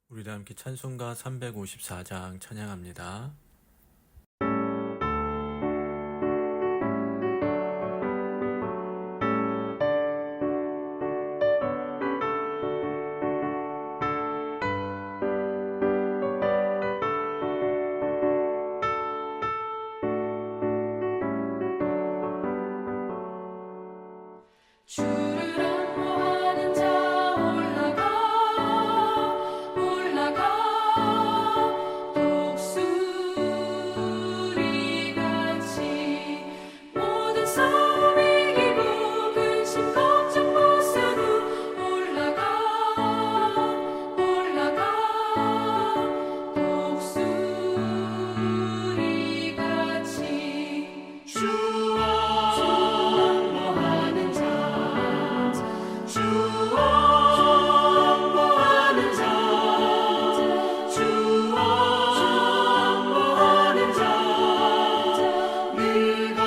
우리 다 함께 찬송가 354장 찬양합니다. 주를 안무하는 자 올라가 독수리같이 모든 싸움 이기고 근심 걱정 벗어두 올라가 독수리같이 안무하는 자 주 안무하는 자 주 안무하는 자 네가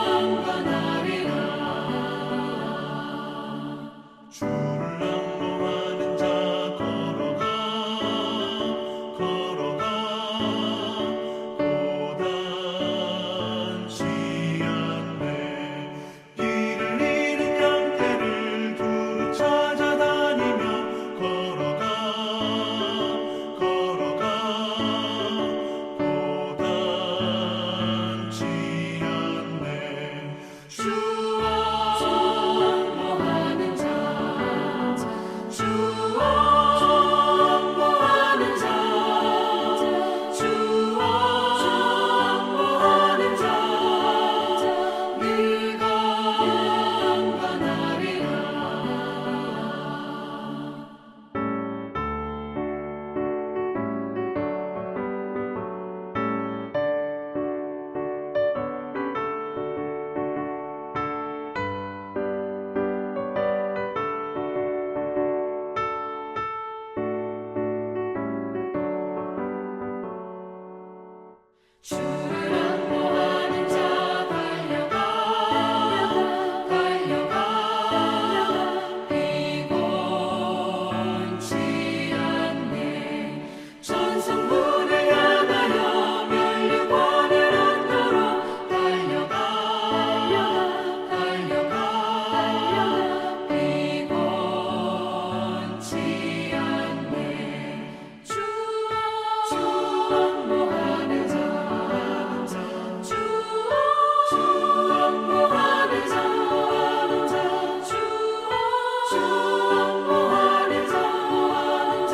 안관하리라 주를 안무하는 자 걸어가 고단치 않네 길을 잃은 양떼를 두루 찾아다니며 걸어가 고단치 않네 주 안무하는 자 주 안무하는 자 주 안무하는 자 네가 안관하리라 주를 안무하는 자 달려가 피곤치 않네 천성문을 향하여 면류관을 얻도록 달려가 피곤치 않네 주 안무하는 자 주 안무하는 자 주 안무하는 자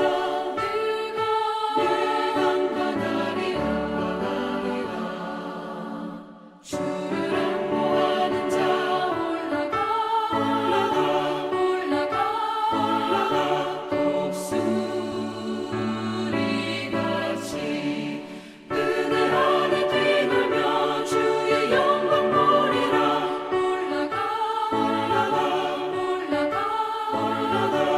네가 안관하리라 주를 안무하는 자 올라가 독수리같이 그늘 안에 뛰놀며 주의 영광 보리라 올라가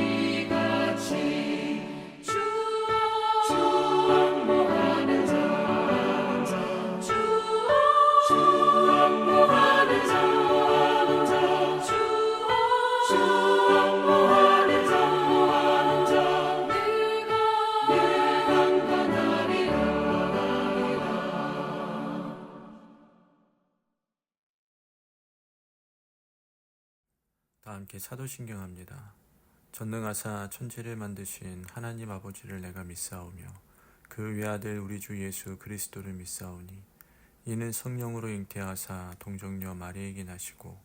독수리같이 주 안무하는 자 주 안무하는 자 주 안무하는 자 네가 안관하리라 다 함께 사도신경합니다. 전능하사 천지를 만드신 하나님 아버지를 내가 믿사오며 그 외아들 우리 주 예수 그리스도를 믿사오니 이는 성령으로 잉태하사 동정녀 마리에게 나시고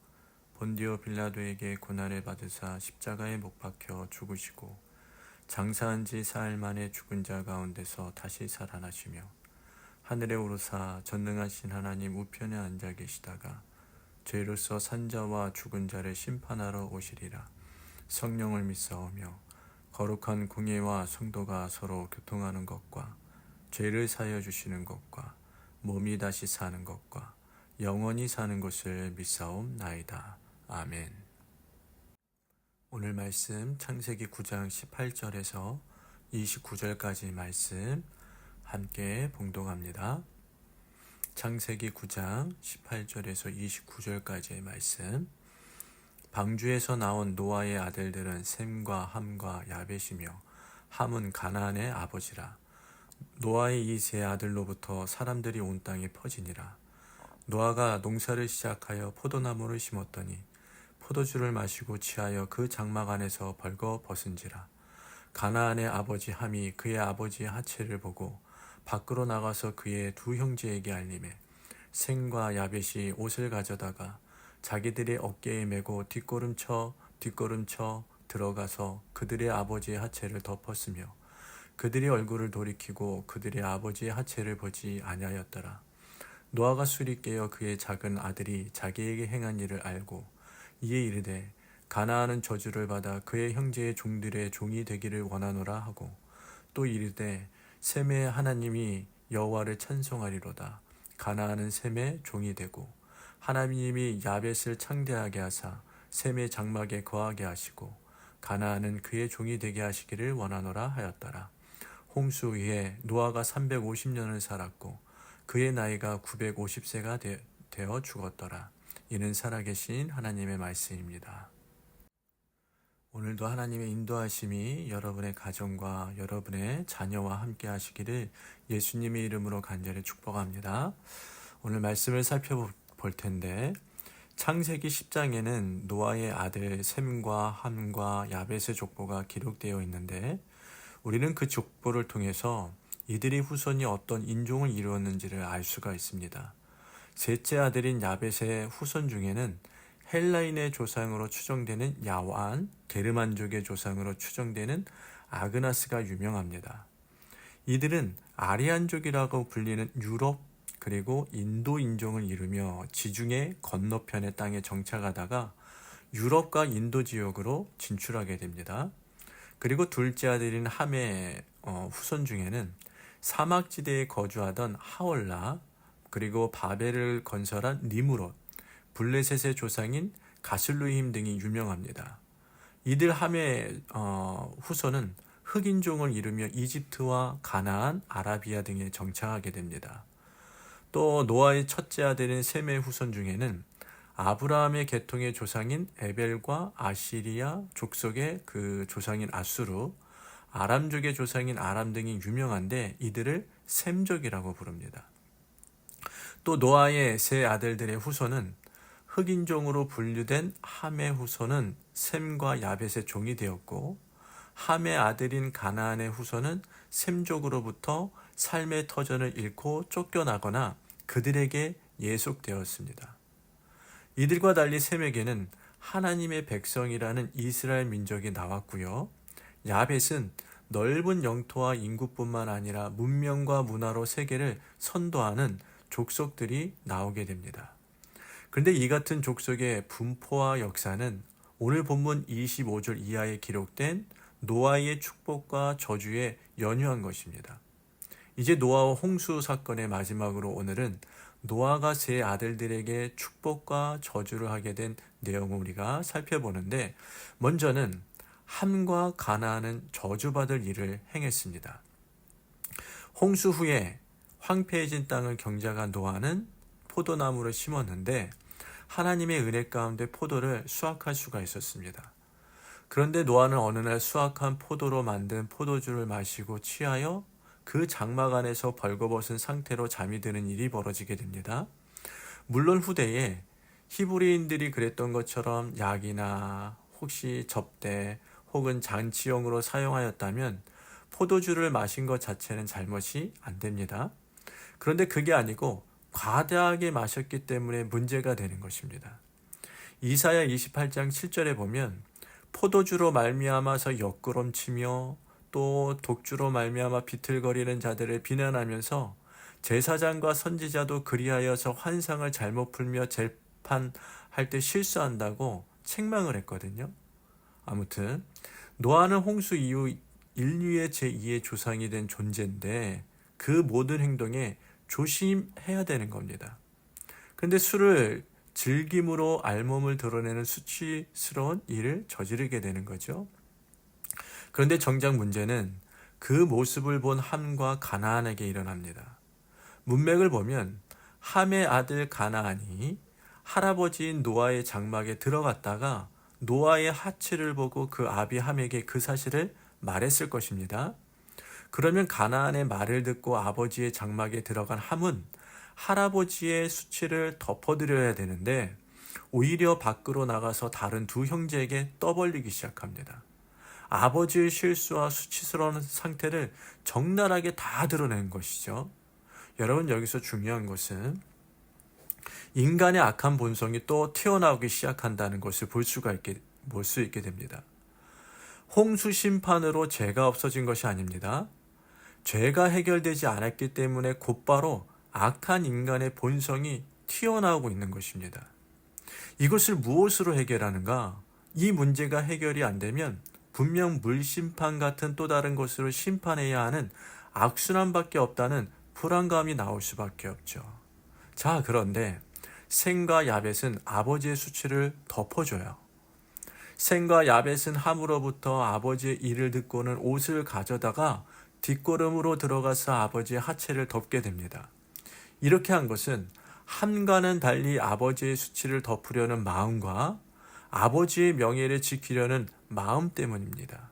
본디오 빌라도에게 고난을 받으사 십자가에 못 박혀 죽으시고 장사한 지 사흘 만에 죽은 자 가운데서 다시 살아나시며 하늘에 오르사 전능하신 하나님 우편에 앉아 계시다가 죄로서 산자와 죽은 자를 심판하러 오시리라. 성령을 믿사오며 거룩한 공예와 성도가 서로 교통하는 것과 죄를 사하여 주시는 것과 몸이 다시 사는 것과 영원히 사는 것을 믿사옵나이다. 아멘. 오늘 말씀 창세기 9장 18절에서 29절까지 말씀 함께 봉독합니다. 창세기 9장 18절에서 29절까지의 말씀. 방주에서 나온 노아의 아들들은 셈과 함과 야벳이며 함은 가나안의 아버지라. 노아의 이 세 아들로부터 사람들이 온 땅에 퍼지니라. 노아가 농사를 시작하여 포도나무를 심었더니 포도주를 마시고 취하여 그 장막 안에서 벌거 벗은지라. 가나안의 아버지 함이 그의 아버지의 하체를 보고 밖으로 나가서 그의 두 형제에게 알림해 셈과 야벳이 옷을 가져다가 자기들의 어깨에 메고 뒷걸음쳐 들어가서 그들의 아버지의 하체를 덮었으며 그들의 얼굴을 돌이키고 그들의 아버지의 하체를 보지 아니하였더라. 노아가 술이 깨어 그의 작은 아들이 자기에게 행한 일을 알고 이에 이르되 가나안은 저주를 받아 그의 형제의 종들의 종이 되기를 원하노라 하고 또 이르되 셈의 하나님이 여호와를 찬송하리로다. 가나안은 셈의 종이 되고 하나님이 야벳을 창대하게 하사 셈의 장막에 거하게 하시고 가나안은 그의 종이 되게 하시기를 원하노라 하였더라. 홍수 후에 노아가 350년을 살았고 그의 나이가 950세가 되어 죽었더라. 이는 살아계신 하나님의 말씀입니다. 오늘도 하나님의 인도하심이 여러분의 가정과 여러분의 자녀와 함께 하시기를 예수님의 이름으로 간절히 축복합니다. 오늘 말씀을 살펴볼 텐데 창세기 10장에는 노아의 아들 셈과 함과 야벳의 족보가 기록되어 있는데 우리는 그 족보를 통해서 이들의 후손이 어떤 인종을 이루었는지를 알 수가 있습니다. 셋째 아들인 야벳의 후손 중에는 헬라인의 조상으로 추정되는 야완, 게르만족의 조상으로 추정되는 아그나스가 유명합니다. 이들은 아리안족이라고 불리는 유럽 그리고 인도 인종을 이루며 지중해 건너편의 땅에 정착하다가 유럽과 인도 지역으로 진출하게 됩니다. 그리고 둘째 아들인 함의 후손 중에는 사막지대에 거주하던 하올라 그리고 바벨을 건설한 니무롯, 블레셋의 조상인 가슬루임 등이 유명합니다. 이들 함의 후손은 흑인종을 이루며 이집트와 가나안, 아라비아 등에 정착하게 됩니다. 또 노아의 첫째 아들인 셈의 후손 중에는 아브라함의 계통의 조상인 에벨과 아시리아 족속의 그 조상인 아수르, 아람족의 조상인 아람 등이 유명한데 이들을 셈족이라고 부릅니다. 또 노아의 세 아들들의 후손은 흑인종으로 분류된 함의 후손은 셈과 야벳의 종이 되었고 함의 아들인 가나안의 후손은 셈족으로부터 삶의 터전을 잃고 쫓겨나거나 그들에게 예속되었습니다. 이들과 달리 셈에게는 하나님의 백성이라는 이스라엘 민족이 나왔고요. 야벳은 넓은 영토와 인구뿐만 아니라 문명과 문화로 세계를 선도하는 족속들이 나오게 됩니다. 그런데 이 같은 족속의 분포와 역사는 오늘 본문 25절 이하에 기록된 노아의 축복과 저주에 연유한 것입니다. 이제 노아와 홍수 사건의 마지막으로 오늘은 노아가 세 아들들에게 축복과 저주를 하게 된 내용을 우리가 살펴보는데 먼저는 함과 가나안은 저주받을 일을 행했습니다. 홍수 후에 황폐해진 땅을 경작한 노아는 포도나무를 심었는데 하나님의 은혜 가운데 포도를 수확할 수가 있었습니다. 그런데 노아는 어느 날 수확한 포도로 만든 포도주를 마시고 취하여 그 장막 안에서 벌거벗은 상태로 잠이 드는 일이 벌어지게 됩니다. 물론 후대에 히브리인들이 그랬던 것처럼 약이나 혹시 접대 혹은 잔치용으로 사용하였다면 포도주를 마신 것 자체는 잘못이 안 됩니다. 그런데 그게 아니고 과다하게 마셨기 때문에 문제가 되는 것입니다. 이사야 28장 7절에 보면 포도주로 말미암아서 역구름치며 또 독주로 말미암아 비틀거리는 자들을 비난하면서 제사장과 선지자도 그리하여서 환상을 잘못 풀며 재판할 때 실수한다고 책망을 했거든요. 아무튼 노아는 홍수 이후 인류의 제2의 조상이 된 존재인데 그 모든 행동에 조심해야 되는 겁니다. 그런데 술을 즐김으로 알몸을 드러내는 수치스러운 일을 저지르게 되는 거죠. 그런데 정작 문제는 그 모습을 본 함과 가나안에게 일어납니다. 문맥을 보면 함의 아들 가나안이 할아버지인 노아의 장막에 들어갔다가 노아의 하체를 보고 그 아비 함에게 그 사실을 말했을 것입니다. 그러면 가나안의 말을 듣고 아버지의 장막에 들어간 함은 할아버지의 수치를 덮어드려야 되는데 오히려 밖으로 나가서 다른 두 형제에게 떠벌리기 시작합니다. 아버지의 실수와 수치스러운 상태를 적나라하게 다 드러낸 것이죠. 여러분, 여기서 중요한 것은 인간의 악한 본성이 또 튀어나오기 시작한다는 것을 볼 수 있게 됩니다. 홍수 심판으로 죄가 없어진 것이 아닙니다. 죄가 해결되지 않았기 때문에 곧바로 악한 인간의 본성이 튀어나오고 있는 것입니다. 이것을 무엇으로 해결하는가? 이 문제가 해결이 안 되면 분명 물심판 같은 또 다른 것으로 심판해야 하는 악순환밖에 없다는 불안감이 나올 수밖에 없죠. 자, 그런데 셈과 야벳은 아버지의 수치를 덮어줘요. 셈과 야벳은 함으로부터 아버지의 일을 듣고는 옷을 가져다가 뒷걸음으로 들어가서 아버지의 하체를 덮게 됩니다. 이렇게 한 것은 함과는 달리 아버지의 수치를 덮으려는 마음과 아버지의 명예를 지키려는 마음 때문입니다.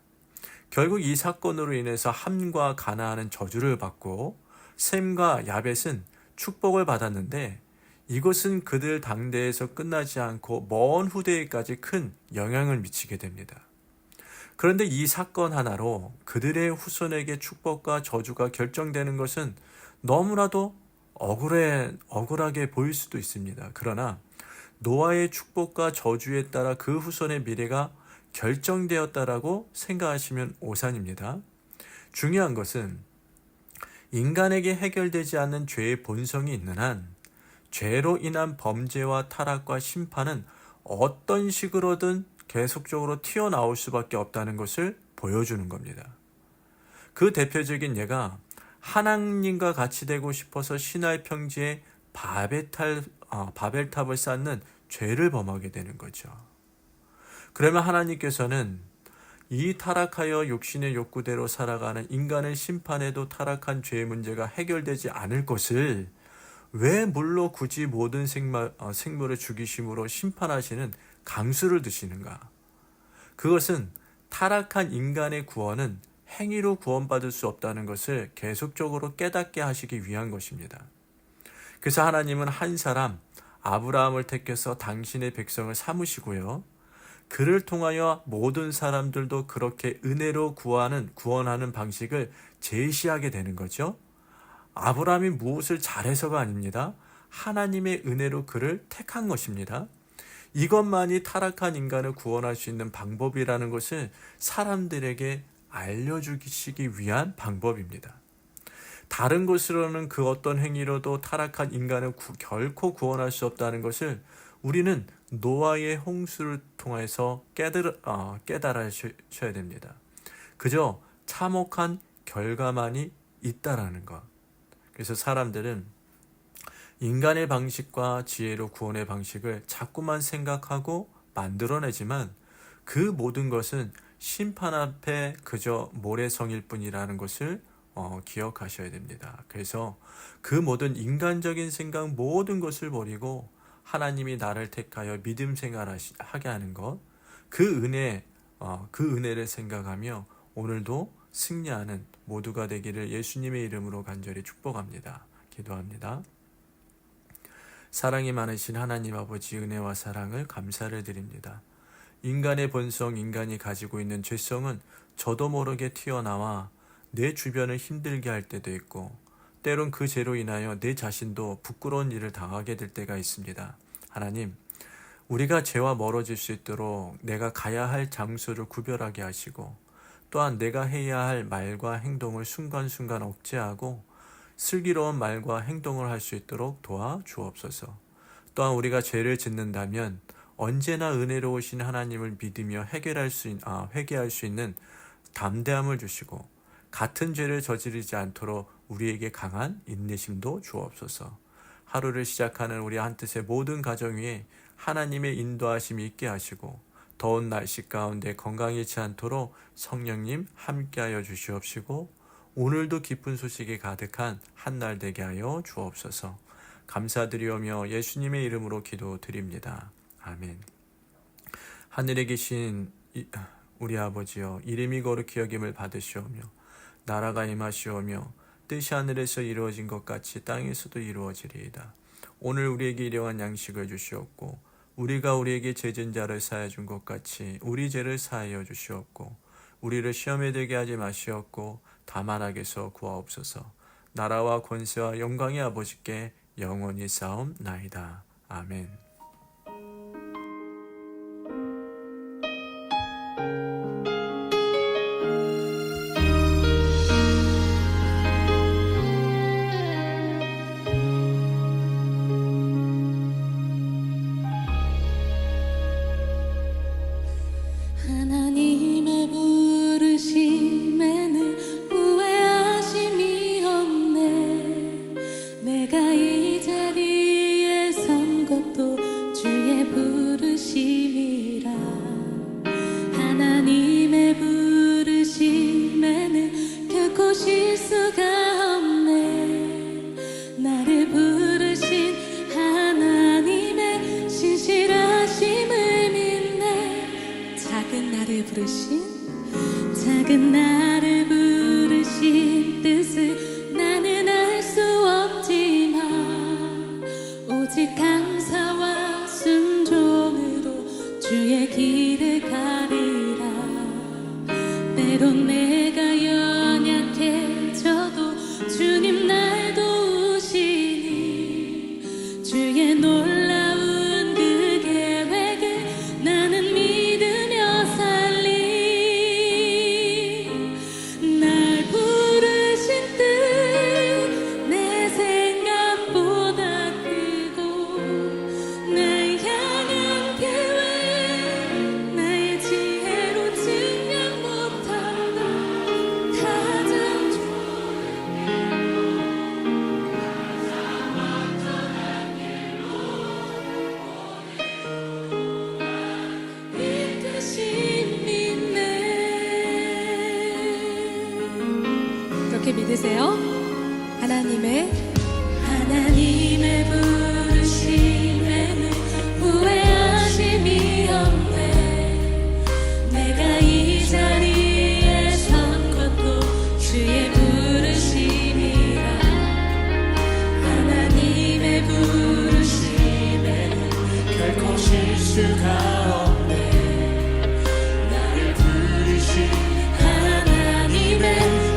결국 이 사건으로 인해서 함과 가나안은 저주를 받고 셈과 야벳은 축복을 받았는데 이것은 그들 당대에서 끝나지 않고 먼 후대에까지 큰 영향을 미치게 됩니다. 그런데 이 사건 하나로 그들의 후손에게 축복과 저주가 결정되는 것은 너무나도 억울하게 보일 수도 있습니다. 그러나 노아의 축복과 저주에 따라 그 후손의 미래가 결정되었다라고 생각하시면 오산입니다. 중요한 것은 인간에게 해결되지 않는 죄의 본성이 있는 한 죄로 인한 범죄와 타락과 심판은 어떤 식으로든 계속적으로 튀어나올 수밖에 없다는 것을 보여주는 겁니다. 그 대표적인 예가 하나님과 같이 되고 싶어서 시나이 평지에 바벨탑을 쌓는 죄를 범하게 되는 거죠. 그러면 하나님께서는 이 타락하여 욕심의 욕구대로 살아가는 인간을 심판해도 타락한 죄의 문제가 해결되지 않을 것을 왜 물로 굳이 모든 생물을 죽이심으로 심판하시는 강수를 두시는가? 그것은 타락한 인간의 구원은 행위로 구원받을 수 없다는 것을 계속적으로 깨닫게 하시기 위한 것입니다. 그래서 하나님은 한 사람 아브라함을 택해서 당신의 백성을 삼으시고요. 그를 통하여 모든 사람들도 그렇게 은혜로 구원하는 방식을 제시하게 되는 거죠. 아브라함이 무엇을 잘해서가 아닙니다. 하나님의 은혜로 그를 택한 것입니다. 이것만이 타락한 인간을 구원할 수 있는 방법이라는 것을 사람들에게 알려주시기 위한 방법입니다. 다른 것으로는 그 어떤 행위로도 타락한 인간을 결코 구원할 수 없다는 것을 우리는 노아의 홍수를 통해서 깨달으셔야 됩니다. 그저 참혹한 결과만이 있다라는 것. 그래서 사람들은 인간의 방식과 지혜로 구원의 방식을 자꾸만 생각하고 만들어내지만 그 모든 것은 심판 앞에 그저 모래성일 뿐이라는 것을 기억하셔야 됩니다. 그래서 그 모든 인간적인 생각 모든 것을 버리고 하나님이 나를 택하여 믿음 생활하게 하는 것, 그 은혜를 생각하며 오늘도 승리하는 모두가 되기를 예수님의 이름으로 간절히 축복합니다. 기도합니다. 사랑이 많으신 하나님 아버지 은혜와 사랑을 감사를 드립니다. 인간의 본성, 인간이 가지고 있는 죄성은 저도 모르게 튀어나와 내 주변을 힘들게 할 때도 있고 때론 그 죄로 인하여 내 자신도 부끄러운 일을 당하게 될 때가 있습니다. 하나님, 우리가 죄와 멀어질 수 있도록 내가 가야 할 장소를 구별하게 하시고 또한 내가 해야 할 말과 행동을 순간순간 억제하고 슬기로운 말과 행동을 할 수 있도록 도와 주옵소서. 또한 우리가 죄를 짓는다면 언제나 은혜로우신 하나님을 믿으며 회개할 수 있는 담대함을 주시고 같은 죄를 저지르지 않도록 우리에게 강한 인내심도 주옵소서. 하루를 시작하는 우리 한뜻의 모든 가정 위에 하나님의 인도하심이 있게 하시고 더운 날씨 가운데 건강 잃지 않도록 성령님 함께하여 주시옵시고 오늘도 기쁜 소식이 가득한 한 날 되게 하여 주옵소서. 감사드리오며 예수님의 이름으로 기도드립니다. 아멘. 하늘에 계신 우리 아버지여, 이름이 거룩히 여김을 받으시오며 나라가 임하시오며 뜻이 하늘에서 이루어진 것 같이 땅에서도 이루어지리이다. 오늘 우리에게 일용할 양식을 주시옵고 우리가 우리에게 죄진 자를 사하여 준 것 같이 우리 죄를 사하여 주시옵고 우리를 시험에 들게 하지 마시옵고 다만 악에서 구하옵소서. 나라와 권세와 영광의 아버지께 영원히 싸움나이다. 아멘. 하나님의 부르심에는 후회하심이 없네. 내가 이 자리에 선 것도 주의 부르심이라. 하나님의 부르심에는 결코 실수가 없네. 나를 부르신 하나님의 신실하심을 믿네. 작은 나를 부르신 뜻을 나는 알 수 없지만 오직 감사와 순종으로 주의 길을 가리라. 때론 내가 연약해져도 주님 날 도우시니 주의 놀라운 그 계획을 나는 믿으며 살리. 날 부르신 뜻 내 생각보다 크고 날 향한 계획 나의 지혜로 증명 못한다. 가장 이끄신 믿네. 그렇게 믿으세요? 하나님의 부르심에는 후회하심이 없네. 내가 이 자리에 선 것도 주의 부르심이라. 하나님의 부르심에는 결코 실수가 없네. 나를 부르신 하나님의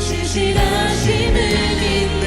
신실하심을 믿네.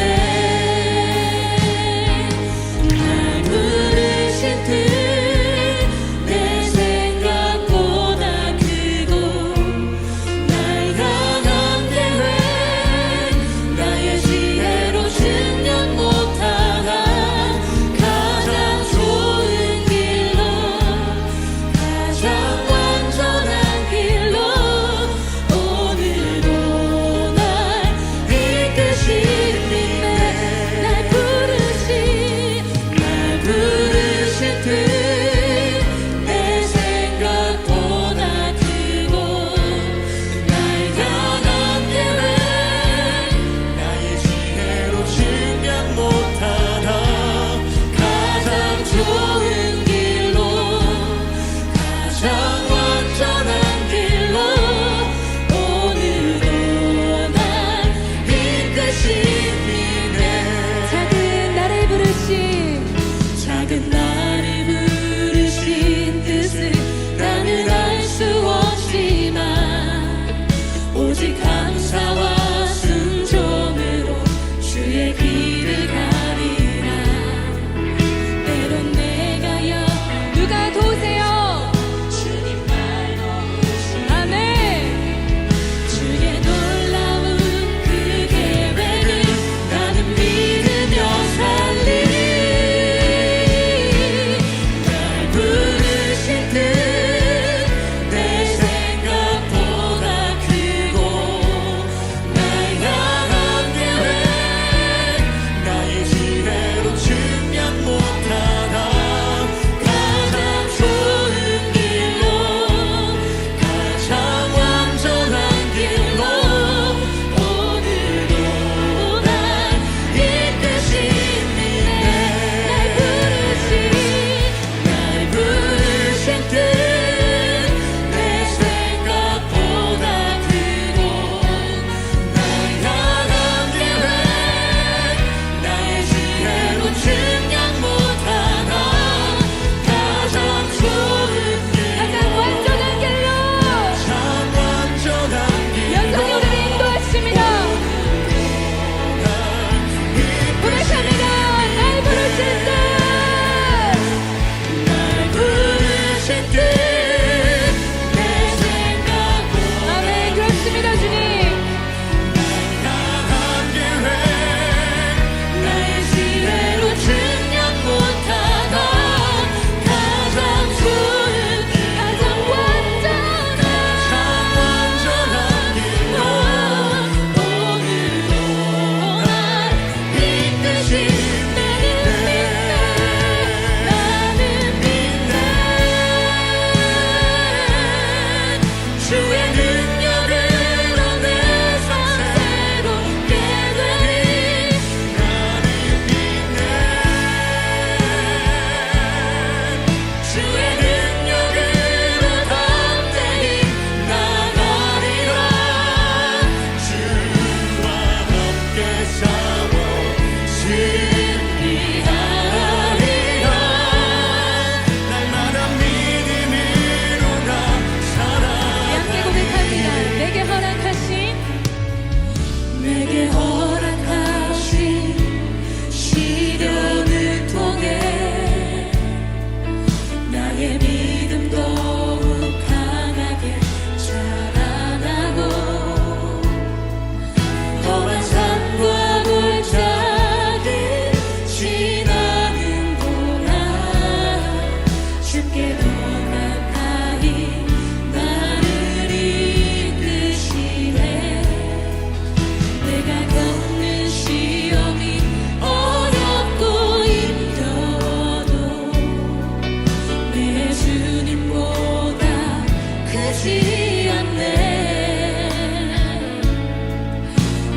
헛되지 않네.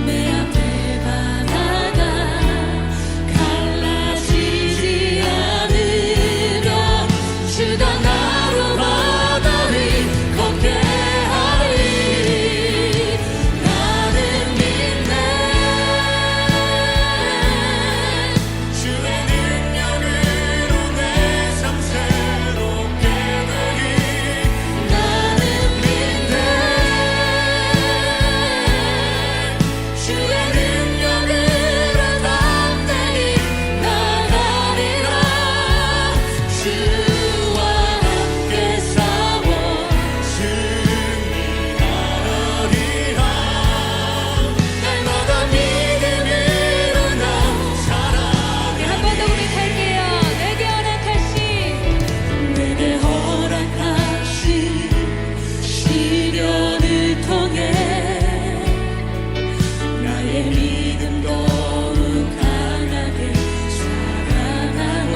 내 앞에 바다가 갈라지지 않으면 주가 나로 바다 위 걷게 하리. 나는 믿네. 주의 능력으로 내 삶 새롭게 되리. 나는 믿네. 주의 능력으로 담대히 나가리라. 주와 함께 싸워 승리하리라. 날마다 믿음으로 나 살아가리. 한 번 더 고백할게요. 내게 허락하신 시련을 통해 나의 믿음 더욱 강하게 살아나고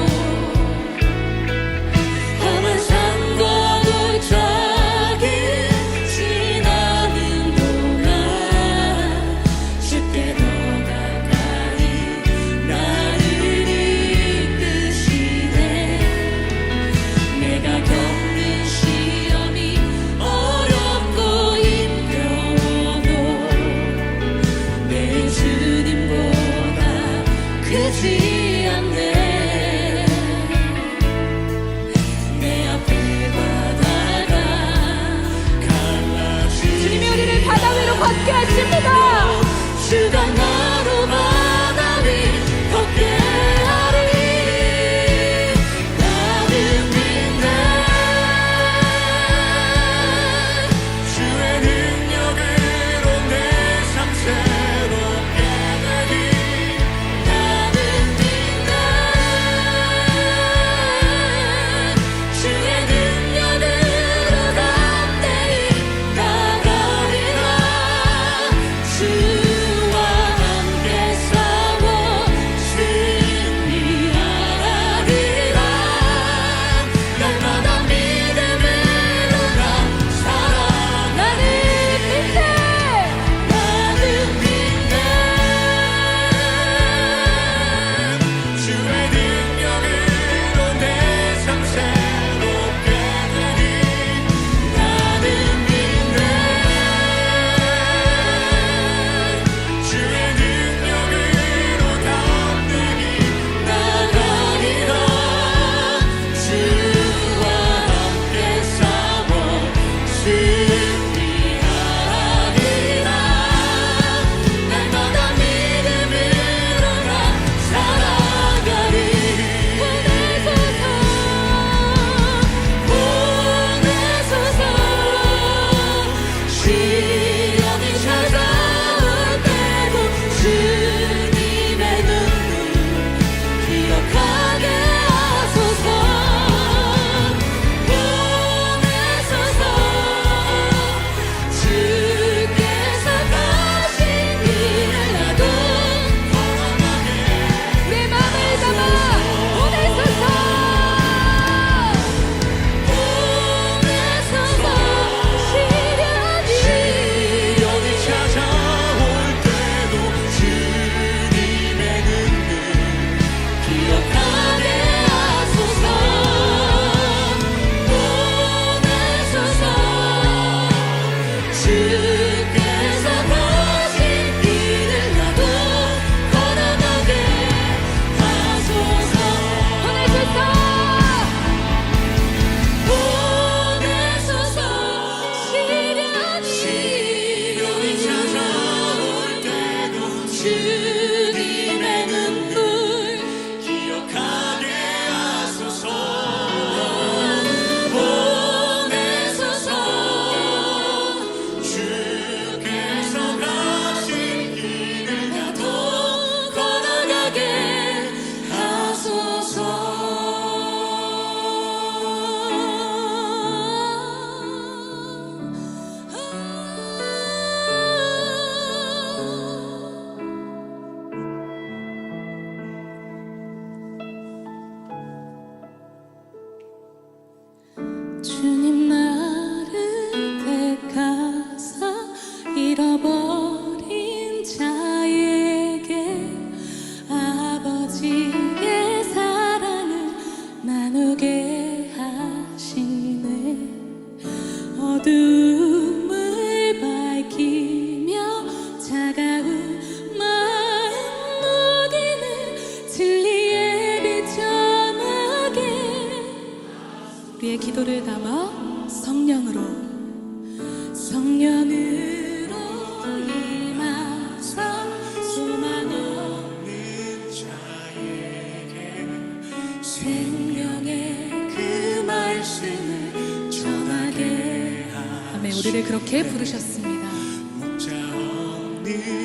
험한 산과 골짜기 지나는 동안 주께 더 가까이 나를 이끄시네. 내가 겪는 시험이 어렵고 힘겨워도 내 주님보다 크지 않네. 내 앞에 바다가 갈라지지 주님이 우리를 바다 위로 걷게 하십니다. 주가 나로 바다 위 걷게 하리. 나는 믿네. 주의 능력으로 내 삶 새롭게 되리. 나는 믿네. 주의 능력으로 담대히 나가리라. 주와 어둠을 밝히며 차가운 마음 녹이는 진리의 빛 전하게 우리의 기도를 담아 성령으로 임하사 소망 없는 자에게 생명의 그 말씀을 전하게 아멘. 우리를 그렇게 부르셨습니다. 목자 없는